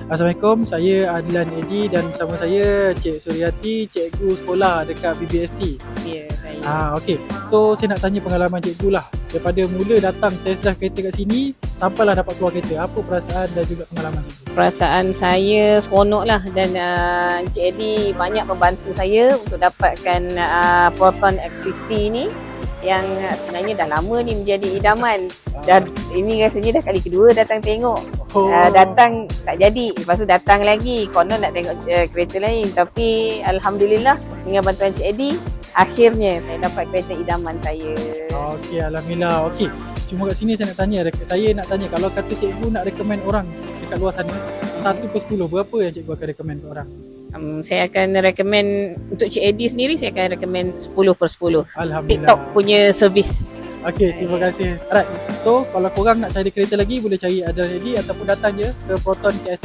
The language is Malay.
Assalamualaikum, saya Adlan Edi dan bersama saya Cik Suryati, cikgu sekolah dekat BBST. Ya, saya. Okey. So saya nak tanya pengalaman cikgu lah. Daripada mula datang test drive kereta kat sini sampailah dapat keluar kereta. Apa perasaan dan juga pengalaman cikgu? Perasaan saya seronok lah dan Encik Edi banyak membantu saya untuk dapatkan Proton X50 ni yang sebenarnya dah lama ni menjadi idaman. Dan ini rasanya dah kali kedua datang tengok. Datang tak jadi, lepas tu datang lagi konon nak tengok kereta lain, tapi Alhamdulillah dengan bantuan Encik Edi akhirnya saya dapat kereta idaman saya. Okey, Alhamdulillah. Okey, cuma kat sini saya nak tanya kalau kata cikgu nak recommend orang dekat luar sana 1 per 10, berapa yang cikgu akan recommend ke orang? Saya akan recommend untuk Cik Edi sendiri, saya akan recommend 10 per 10. Alhamdulillah. TikTok punya servis. Okey, terima kasih. Alright, so kalau korang nak cari kereta lagi boleh cari Adlan Edi ataupun datang je ke Proton KSS.